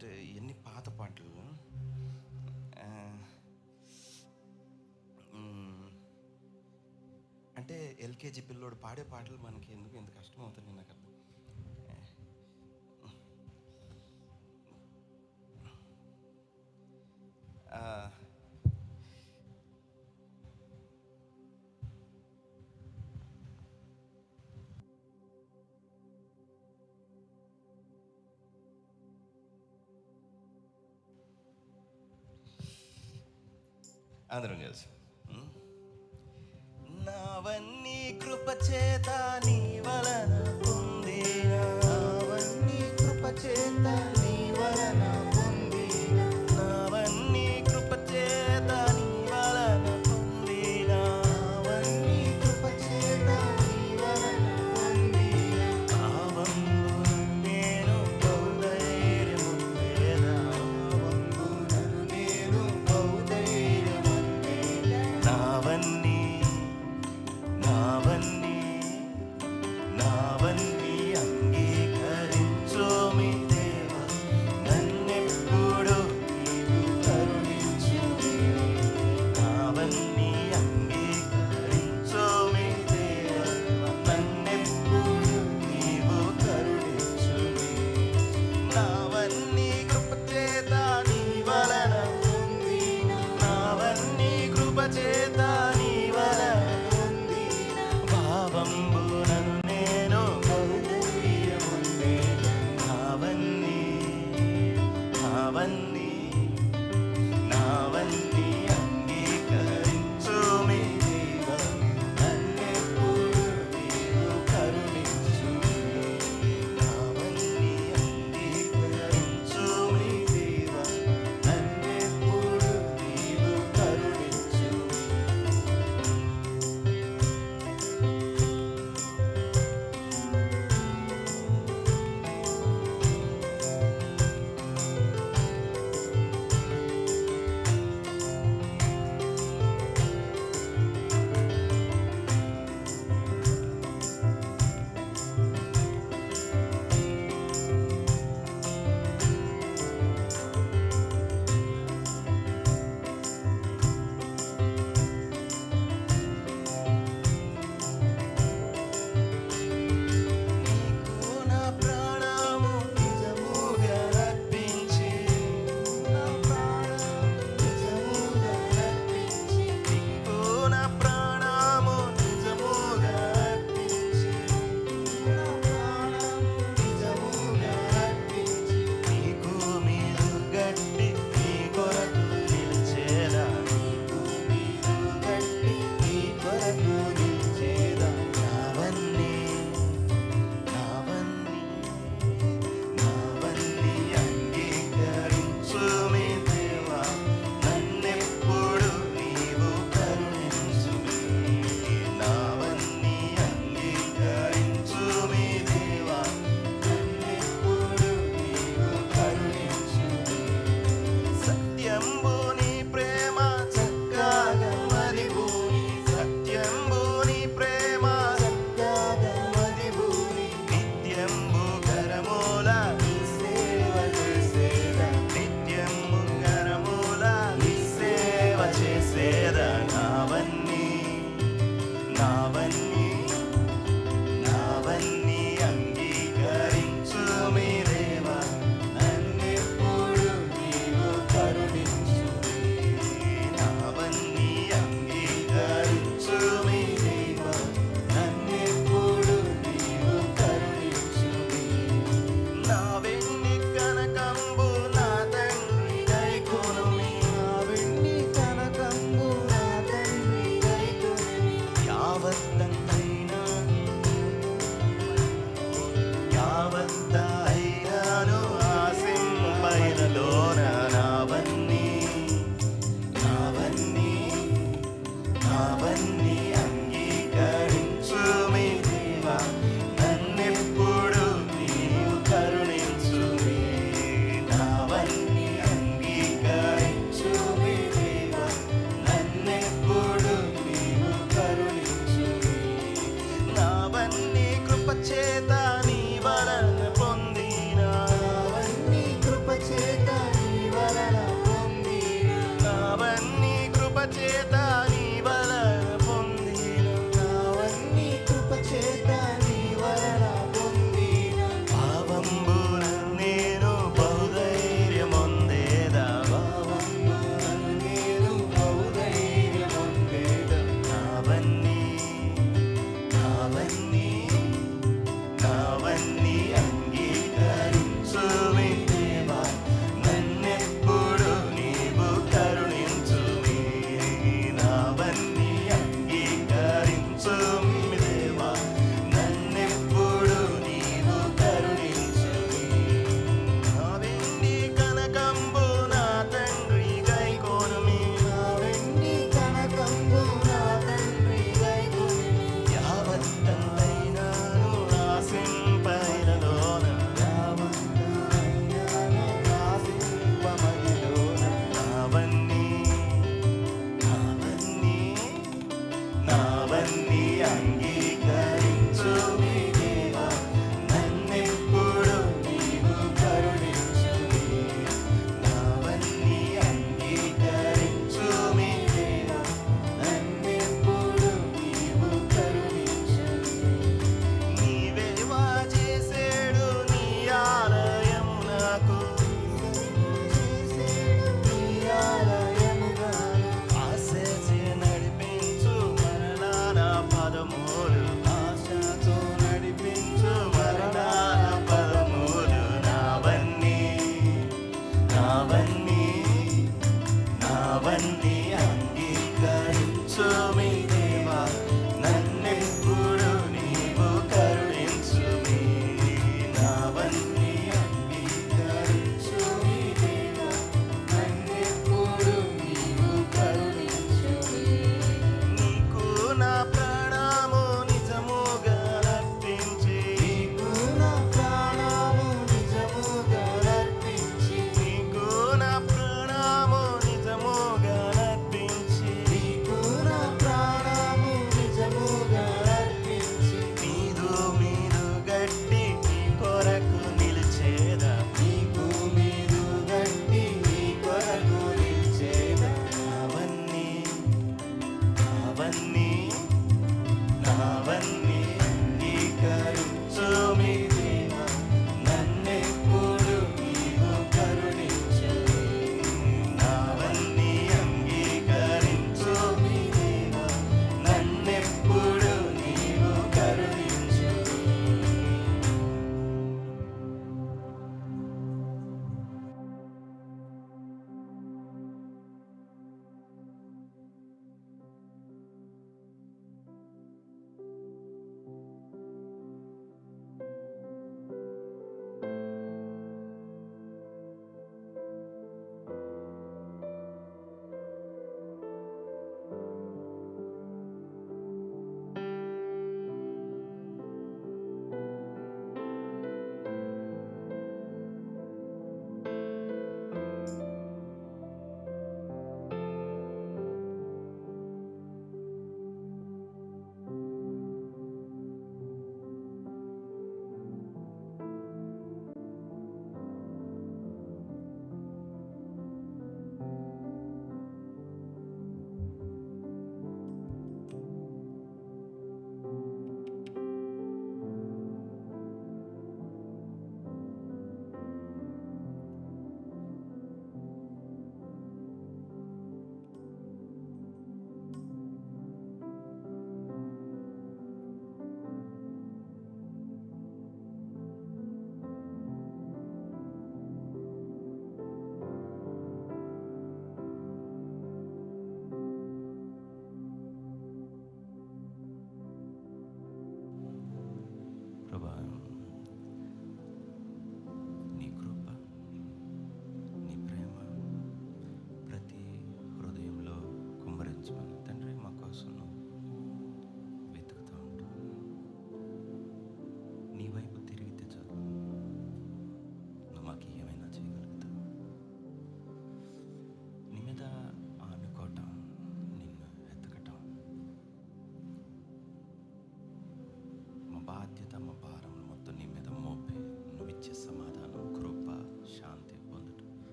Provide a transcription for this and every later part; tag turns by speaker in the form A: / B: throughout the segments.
A: అంటే ఎన్ని పాత పాటలు. అంటే ఎల్కేజీ పిల్లోడు పాడే పాటలు మనకి ఎందుకు ఎంత కష్టం అవుతుంది నాకు అర్థం. అందరం కలిసి నావన్నీ కృపచేత నీ వలన పొందినా, నావన్నీ కృపచేత నీ వలన పొందినా, నావన్నీ కృపచేత నీ వలన పొందినా, నావన్నీ కృపచేత నీ వలన పొందినా, కావందున నేను బహుధైర్యముందేనా, కావందున నేను బహుధైర్యముందేనా, నావన్నీ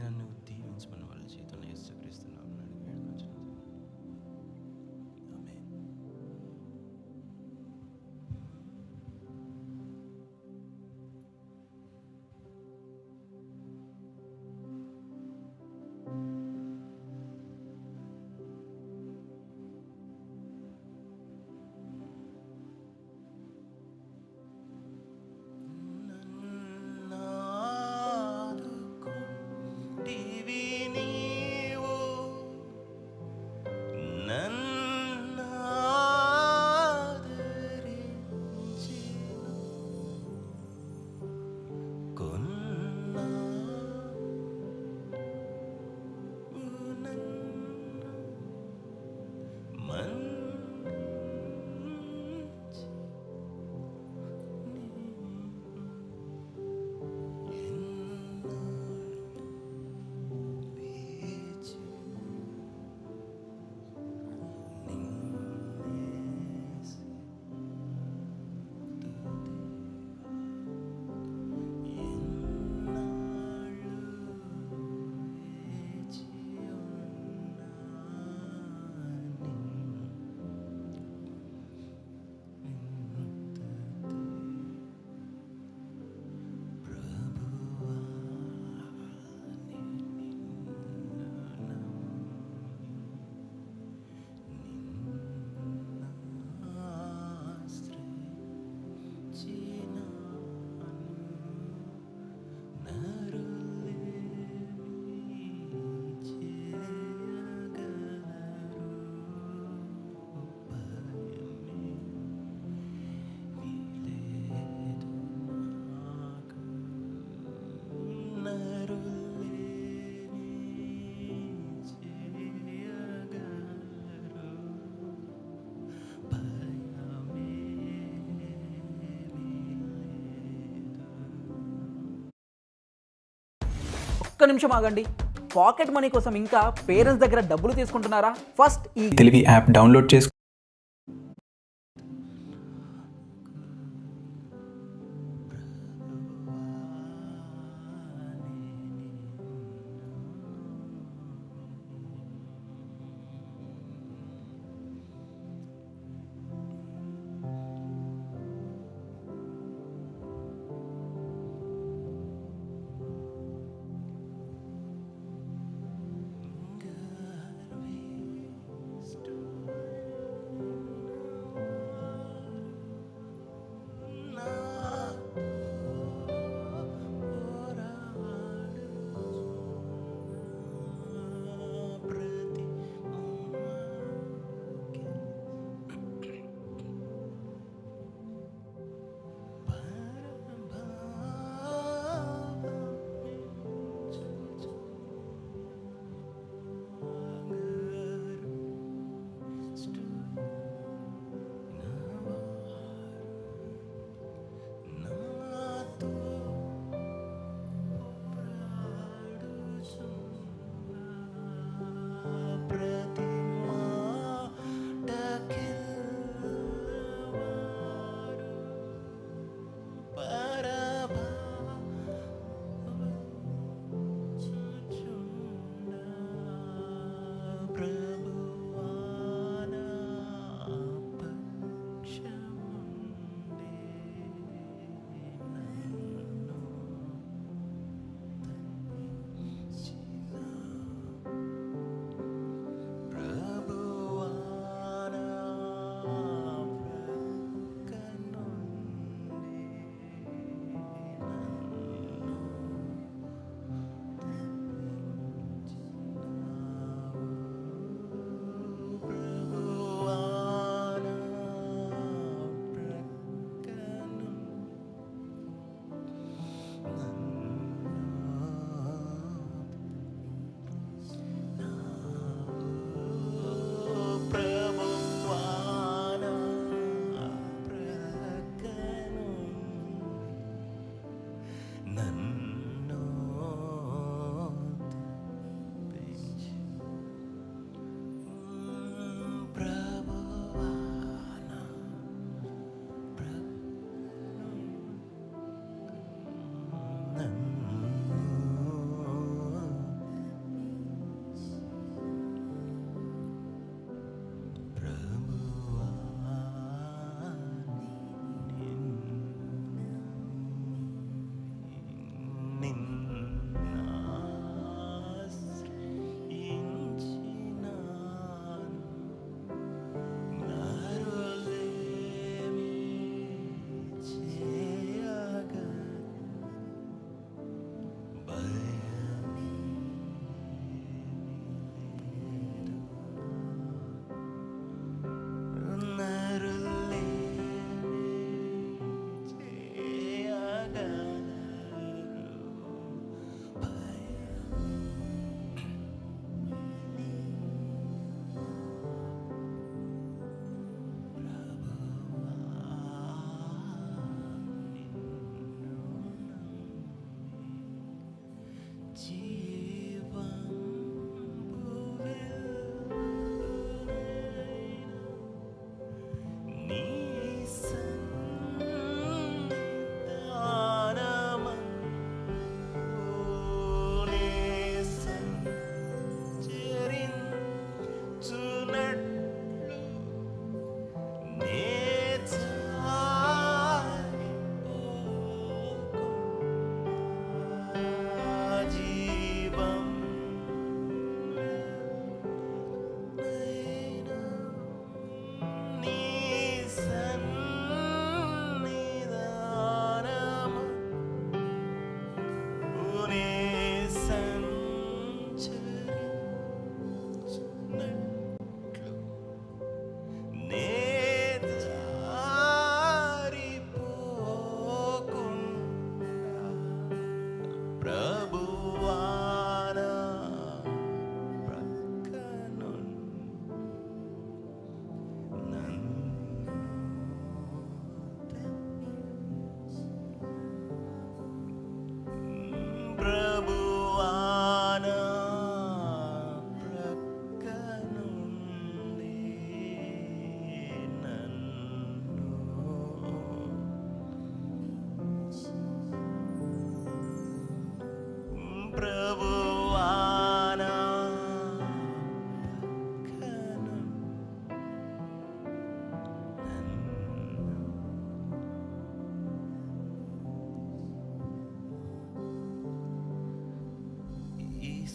A: నన్ను దీవించమని వాళ్ళ జీవితంలో యేసుక్రీస్తున్నాను అడిగి వేడుకొంచున్నాను. ఆమేన్. నన్నాదుకొంటివి నీవు, నన్నాదరించెను కొన్నావు నన్ను మన్నించి వేచి నిన్నేసి ఎన్నాళ్ళు వేచి ప్రభువా
B: ఒక్క నిమిషం ఆగండి. పాకెట్ మనీ కోసం ఇంకా పేరెంట్స్ దగ్గర డబ్బులు తీసుకుంటున్నారా? ఫస్ట్ ఈ
C: తెలివి యాప్ డౌన్లోడ్ చేసుకో.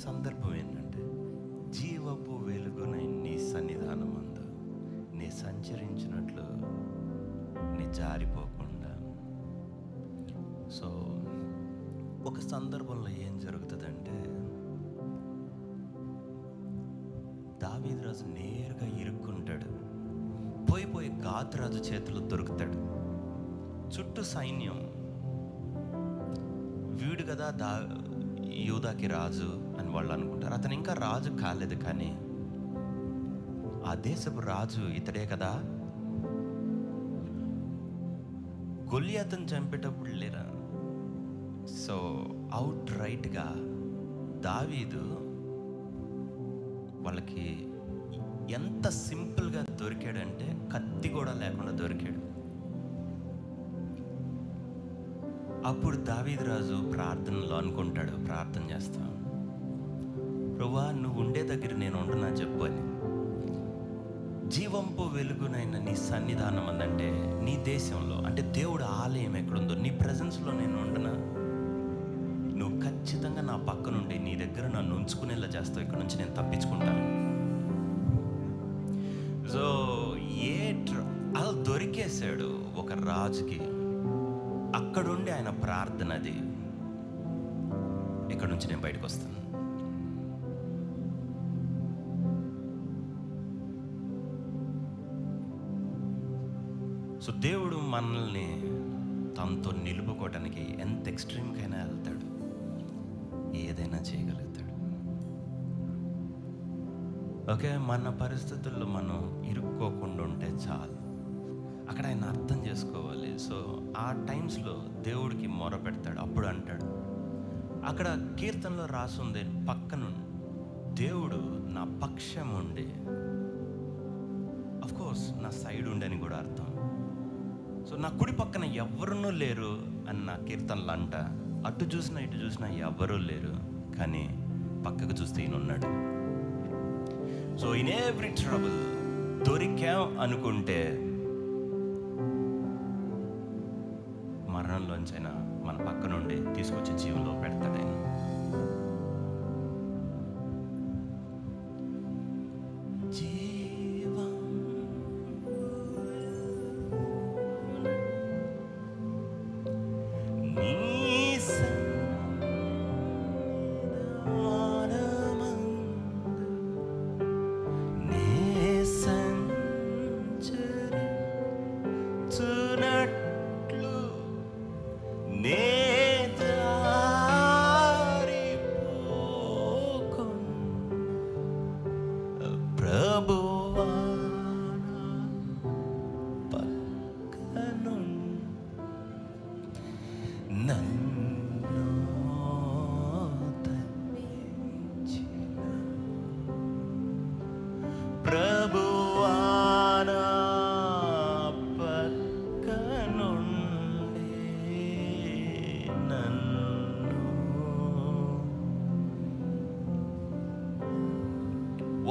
A: సందర్భం ఏంటంటే, జీవపు వెలుగునై నీ సన్నిధానమందు నీ సంచరించినట్లు నీ జారిపోకుండా. సో ఒక సందర్భంలో ఏం జరుగుతుందంటే, దావీదు రాజు నేరుగా ఇరుక్కుంటాడు. పోయి గాతు రాజు చేతిలో దొరుకుతాడు. చుట్టూ సైన్యం. వీడు కదా యూదాకి రాజు అని వాళ్ళు అనుకుంటారు. అతను ఇంకా రాజు కాలేదు, కానీ ఆ దేశపు రాజు ఇతడే కదా. గొలియాతును చంపేటప్పుడు లేరా. సో అవుట్ రైట్గా దావీదు వాళ్ళకి ఎంత సింపుల్గా దొరికాడంటే, కత్తి కూడా లేకుండా దొరికాడు. అప్పుడు దావీదు రాజు ప్రార్థనలో అనుకుంటాడు, ప్రార్థన చేస్తా, ప్రభువా నువ్వు ఉండే దగ్గర నేను ఉండనా చెప్పు అని. జీవంపు వెలుగునైనా నీ సన్నిధానం అందంటే నీ దేశంలో, అంటే దేవుడు ఆలయం ఎక్కడుందో నీ ప్రజెన్స్లో నేను ఉండనా. నువ్వు ఖచ్చితంగా నా పక్క నుండి నీ దగ్గర నన్ను ఉంచుకునేలా చేస్తావు. ఇక్కడ నుంచి నేను తప్పించుకుంటాను. సో అలా దొరికేశాడు ఒక రాజుకి. అక్కడుండి ఆయన ప్రార్థన అది, ఇక్కడ నుంచి నేను బయటకు వస్తాను. సో దేవుడు మనల్ని తనతో నిలుపుకోవటానికి ఎంత ఎక్స్ట్రీమ్కైనా వెళ్తాడు, ఏదైనా చేయగలుగుతాడు. ఓకే, మన పరిస్థితుల్లో మనం ఇరుక్కోకుండా ఉంటే చాలు. అక్కడ ఆయన అర్థం చేసుకోవాలి. సో ఆ టైమ్స్లో దేవుడికి మొర పెడతాడు. అప్పుడు అంటాడు, అక్కడ కీర్తనలో రాసుంది పక్కన, దేవుడు నా పక్షం ఉండి, అఫ్కోర్స్ నా సైడ్ ఉండని కూడా అర్థం. సో నా కుడి పక్కన ఎవరునూ లేరు అని నా కీర్తనలు అంట. అటు చూసినా ఇటు చూసినా ఎవరూ లేరు, కానీ పక్కకు చూస్తే ఈయన ఉన్నాడు. సో ఇన్ ఎవ్రీ ట్రబుల్ దొరికాం అనుకుంటే మరణంలోంచైనా మన పక్క నుండి తీసుకొచ్చి జీవంలో పెడతాడు ఆయన.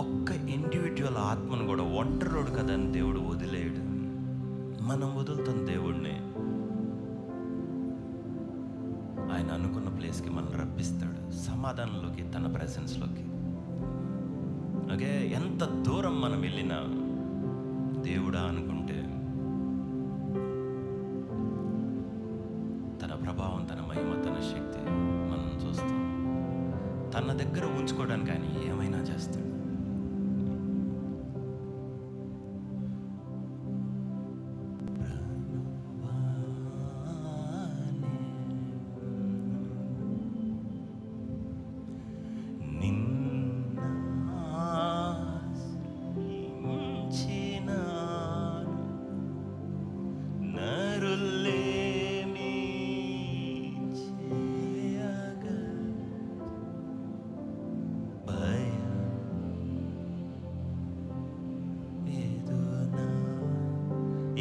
A: ఒక్క ఇండివిజువల్ ఆత్మను కూడా ఒంటరోడు కదని దేవుడు వదిలేయడు. మనం వదులుతాం దేవుడిని. ఆయన అనుకున్న ప్లేస్కి మనం రప్పిస్తాడు, సమాధానంలోకి, తన ప్రెసెన్స్లోకి. ఓకే, ఎంత దూరం మనం వెళ్ళినా దేవుడా అనుకుంటే తన ప్రభావం, తన మహిమ, తన శక్తి మనం చూస్తాం. తన దగ్గర ఉంచుకోవడానికి ఆయన ఏమైనా చేస్తాడు.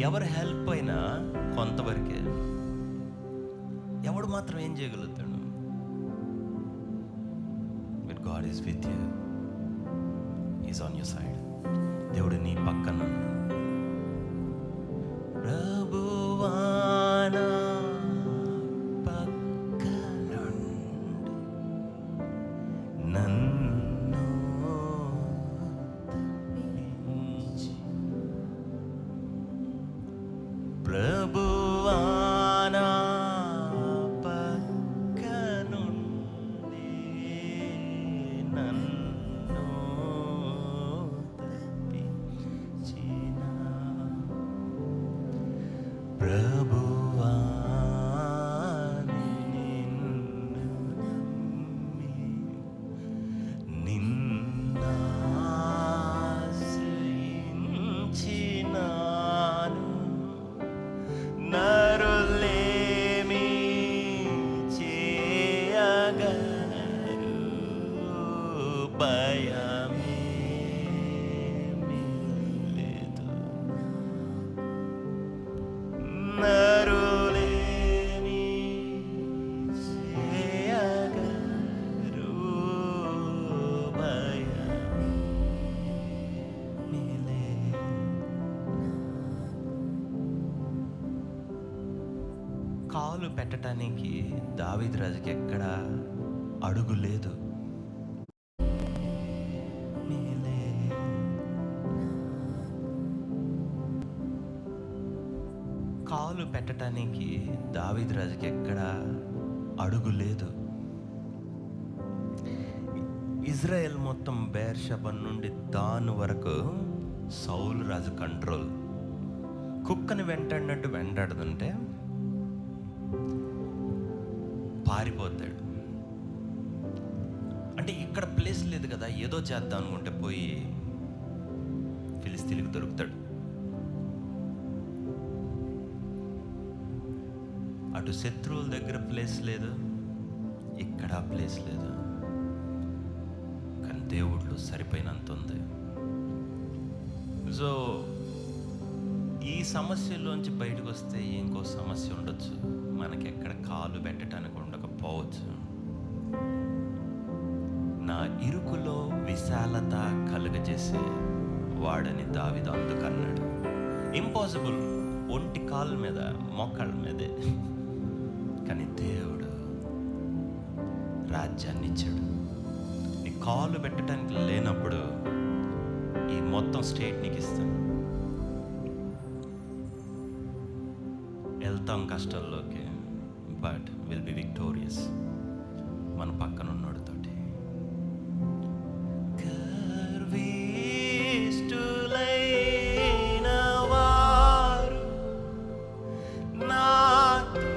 A: ఎవరు హెల్ప్ అయినా కొంతవరకే, ఎవడు మాత్రం ఏం చేయగలుగుతాడు? But God is with you, is on your side. దేవుడు నీ పక్కన ప్రభువానా పక్కనుండి నన్ను తప్పించి ప్రభువా నా పక్కనుండి నన్ను తప్పించిన ప్రభువా నిన్ను నమ్మి నిన్నాశ్రయించినాను నరులేమి చేయగలరు భయమేమీ లేదు నరులేమి చేయగలరు భయమేమీ లేదు. కాలు పెట్టడానికి దావీదు రాజుకి ఎక్కడ అడుగు లేదు. నీలే కాలు పెట్టడానికి దావీదు రాజుకి ఎక్కడ అడుగు లేదు. ఇజ్రాయెల్ మొత్తం బెర్షెబా నుండి దాను వరకు సౌలు రాజు కంట్రోల్. కుక్కని వెంటాడినట్టు వెంటాడుతుంటే పారిపోతాడు. అంటే ఇక్కడ ప్లేస్ లేదు కదా, ఏదో చేద్దాం అనుకుంటే పోయి ఫిలిస్తీన్లకు దొరుకుతాడు. అటు శత్రువుల దగ్గర ప్లేస్ లేదు, ఇక్కడ ప్లేస్ లేదు. కానీ దేవుళ్ళు సరిపోయినంత ఉంది. సో ఈ సమస్యలోంచి బయటకు వస్తే ఇంకో సమస్య ఉండొచ్చు, మనకి ఎక్కడ కాలు పెట్టడానికి ఉండకపోవచ్చు. నా ఇరుకులో విశాలత కలుగజేసే వాడని దావీదు అందుకన్నాడు. ఇంపాసిబుల్, ఒంటి కాళ్ళ మీద మోకాళ్ళ మీదే. కానీ దేవుడు రాజ్యాన్ని ఇచ్చాడు. నీ కాలు పెట్టడానికి లేనప్పుడు ఈ మొత్తం స్టేట్ నీకు ఇస్తాను. వెళ్తాం కష్టాల్లోకి, బట్ విల్ బి విక్టోరియస్ మన పక్కన ఉన్నోడితోటి. గర్విష్ఠులైన వారు నాతో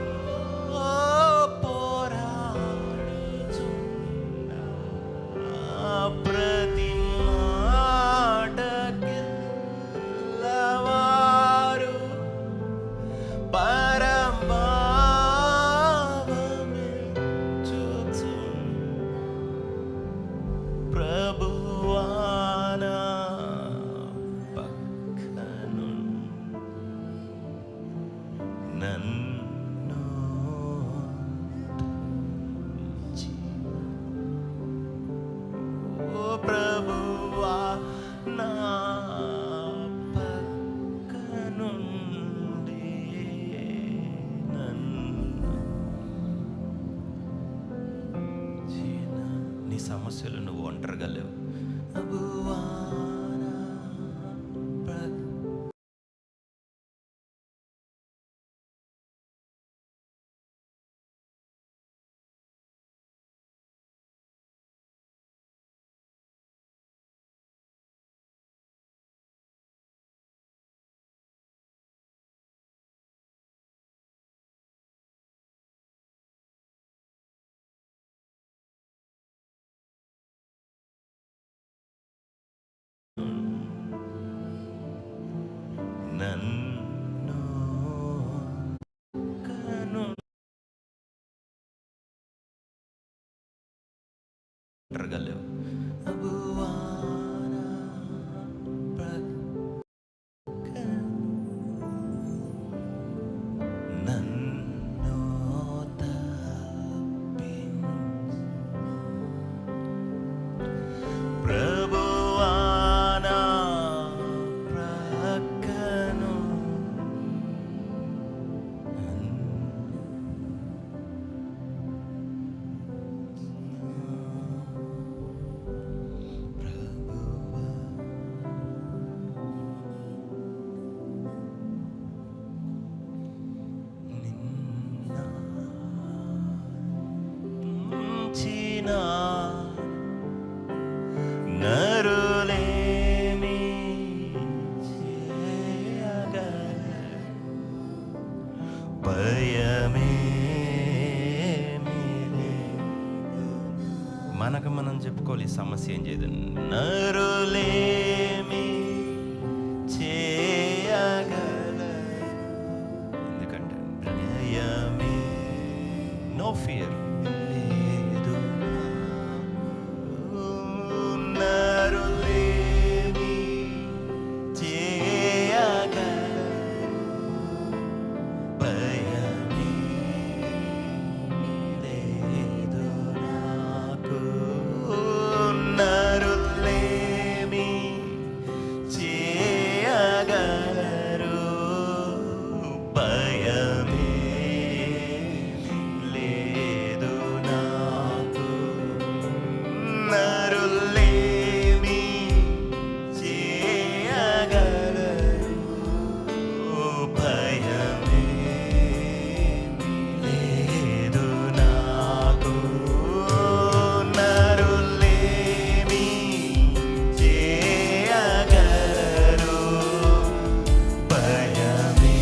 A: పోరాడుచున్న ప్రతి మాటకెల్లవారు ప్రభువా నా పక్కను నన్ను తప్పించి ఓ ప్రభువా నా పక్కనుండి నన్ను నీ సమస్యలు నువ్వు ఒంటరిగా లేవు. ప్రభువా నా నన్ను కను ఒంటరిగా లేవు. ప్రభువా నా నన్ను తప్పించి ప్రభువా నా ప్రక్కను మనం చెప్పుకోవాలి ఈ సమస్య ఏం చేయదు. నరులేమి చేయగలరు, ఎందుకంటే భయమే, నో ఫియర్ లేదు. నరులేమి చేయగలరు, భయమే లేదు నాకు. నరులేమి చేయగలరు, భయమే లేదు నాకు. నరులేమి చేయగలరు, భయమే లేదు నాకు. నరులేమి చేయగలరు, భయమే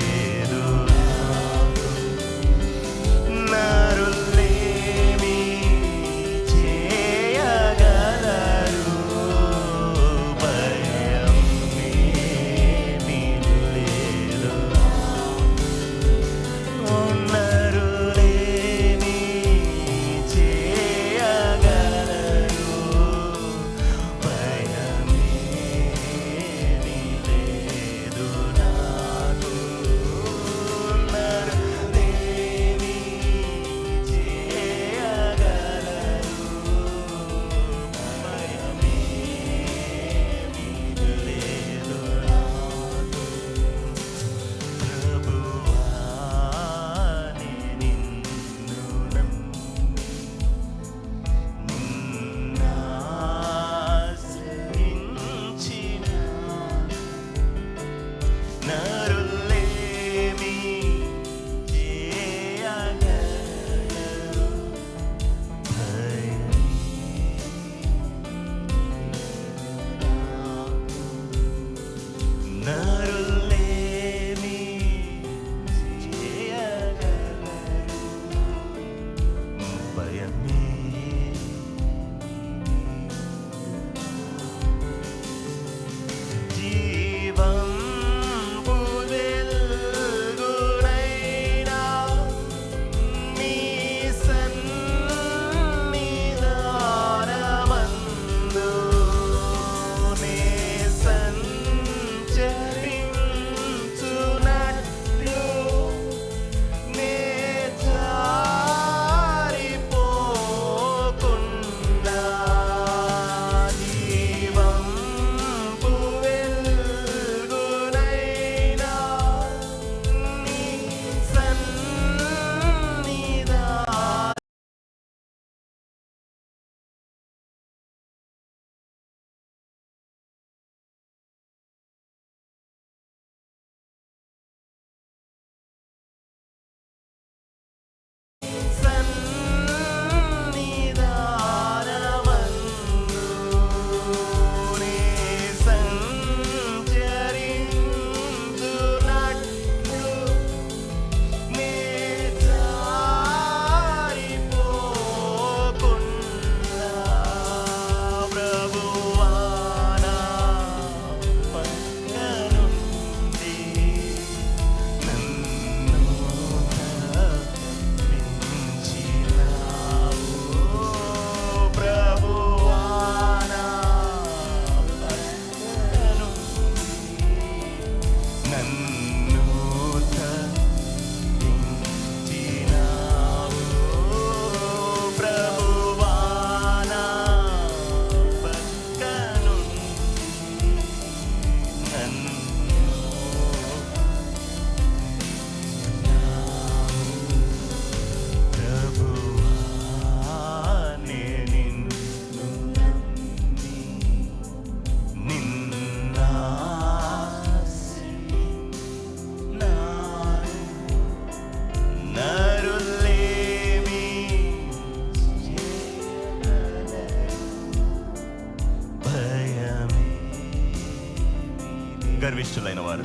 A: లేదు నాకు. నరులేమి చేయగలరు, భయమే లేదు నాకు. నరులేమి చేయగలరు, భయమే లేదు నాకు. నరులేమి చేయగలరు, భయమే లేదు నాకు. ప్రభువా నిన్ను నిన్నాశ్రయించిన, నరులేమి చేయగలరు, భయమే నాకు. నరులేమి చేయగలరు, భయమే జీవంబు వెలుగునైనా నీ సన్నిధానమందు నే సంచరించునట్లు నే జారిపోకుండా. జీవంబు వెలుగునైనా నీ సన్నిధానమందు నే సంచరించునట్లు నే జారిపోకుండా. ప్రభువా నా పక్కనుండి నన్ను తప్పించినావు. ప్రభువా నా పక్కనుండి నన్ను తప్పించినావు. ప్రభువా నా పక్కనుండి నన్ను ప్రభువా నే నిన్ను నమ్మి నిన్నాశ్రయించినాను. నరులేమి చేయగలరు, భయమే. గర్విష్ఠులైన వారు,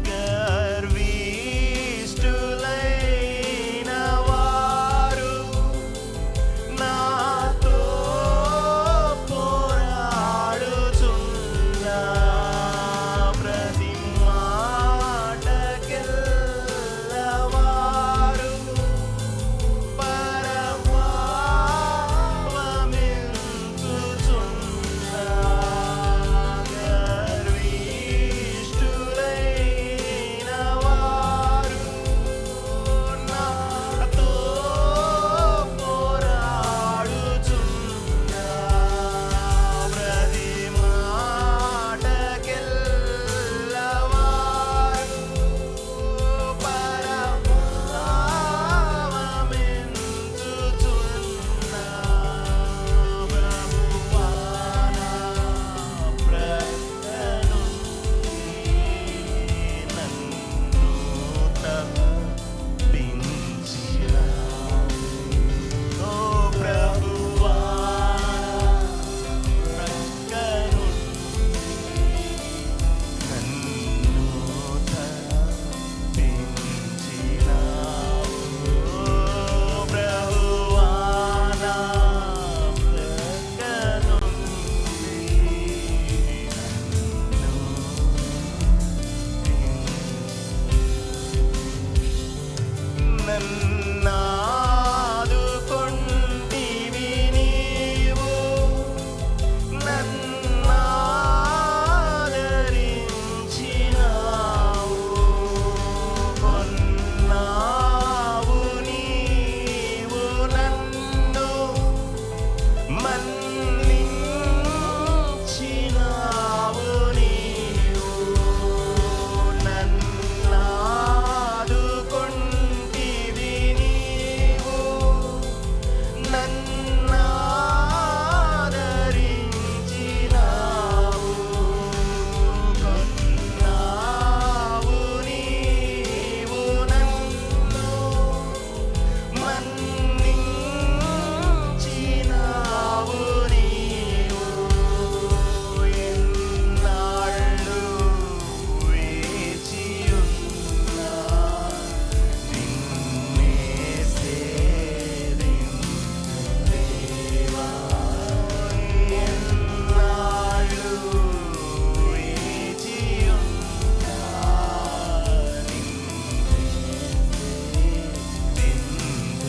A: గర్విష్ఠులైన వారు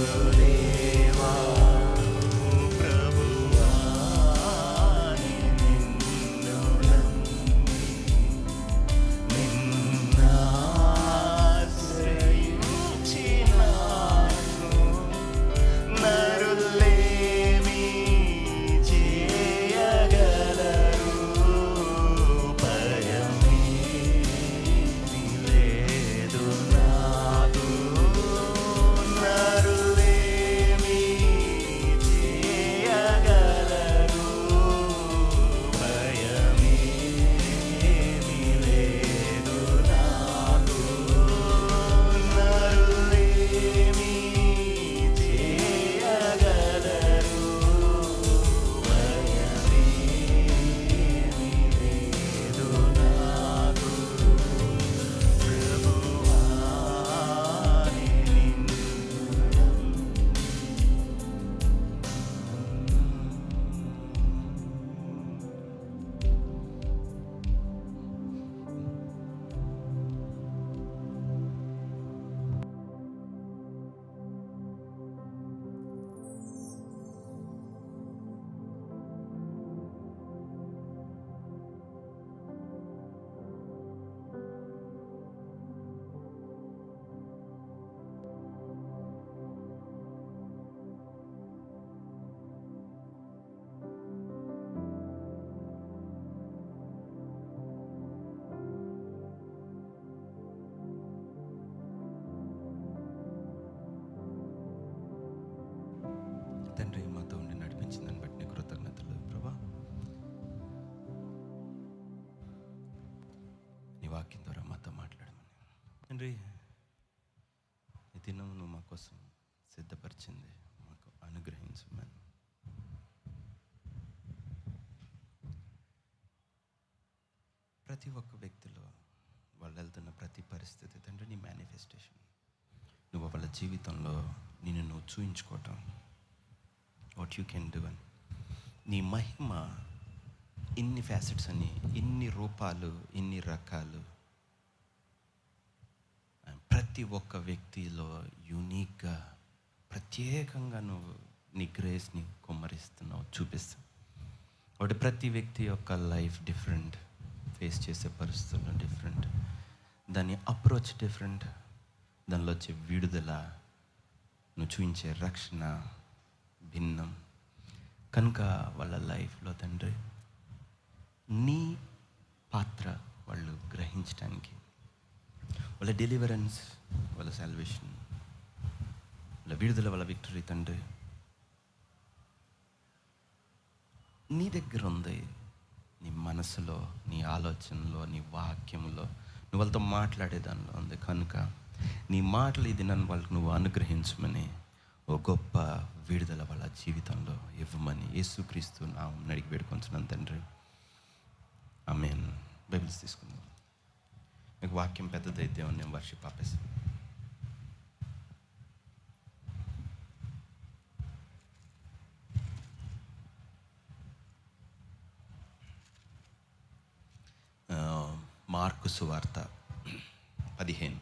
A: దేవా ప్రభువా నిన్ను నిన్నాశ్రయించినాను నరులేమి చేయగలరు భయమేమీ లేదు నాకు నరులేమి చేయగలరు భయమేమీ లేదు నాకు నరులేమి చేయగలరు భయమేమీ లేదు నాకు ప్రభువా నిన్ను తండ్రి మాతో ఉండి నడిపించిందని బట్టి నీ కృతజ్ఞతలు ప్రభా. నీ వాక్యం ద్వారా మాతో మాట్లాడమని తండ్రి, ఈ దినం నువ్వు మా కోసం సిద్ధపరిచింది మాకు అనుగ్రహించమని. ప్రతి ఒక్క వ్యక్తిలో వాళ్ళు వెళ్తున్న ప్రతి పరిస్థితి తండ్రి నీ మేనిఫెస్టేషన్. నువ్వు వాళ్ళ జీవితంలో నిన్ను నువ్వు చూయించుకోవటం, వాట్ యూ కెన్ డూ అని. నీ మహిమ ఇన్ని ఫ్యాసెట్స్ అని, ఇన్ని రూపాలు, ఇన్ని రకాలు ప్రతి ఒక్క వ్యక్తిలో యూనిక్గా ప్రత్యేకంగా నువ్వు నీ గ్రేస్ని కుమ్మరిస్తున్నావు, చూపిస్తావు. ఒకటి ప్రతి వ్యక్తి యొక్క లైఫ్ డిఫరెంట్, ఫేస్ చేసే పరిస్థితులు డిఫరెంట్, దాని అప్రోచ్ డిఫరెంట్, దానిలో వచ్చే విడుదల, నువ్వు చూపించే రక్షణ భిన్నం. కనుక వాళ్ళ లైఫ్లో తండ్రి నీ పాత్ర వాళ్ళు గ్రహించడానికి, వాళ్ళ డెలివరెన్స్, వాళ్ళ సాల్వేషన్, వాళ్ళ విడుదల, వాళ్ళ విక్టరీ తండ్రి నీ దగ్గర ఉంది. నీ మనసులో, నీ ఆలోచనలో, నీ వాక్యంలో, నువ్వు వాళ్ళతో మాట్లాడే దానిలో ఉంది. కనుక నీ మాటలు ఇది నన్ను వాళ్ళకి నువ్వు అనుగ్రహించమని, ఓ గొప్ప విడుదల వాళ్ళ జీవితంలో ఇవ్వమని యేసుక్రీస్తు నామమున అడిగి వేడుకొంచున్నాను తండ్రి. ఆమేన్. బైబిల్స్ తీసుకుందాం. మీకు వాక్యం పెద్దదైతే నేను వర్షిప్ ఆపేసాను. మార్కు సువార్త 15.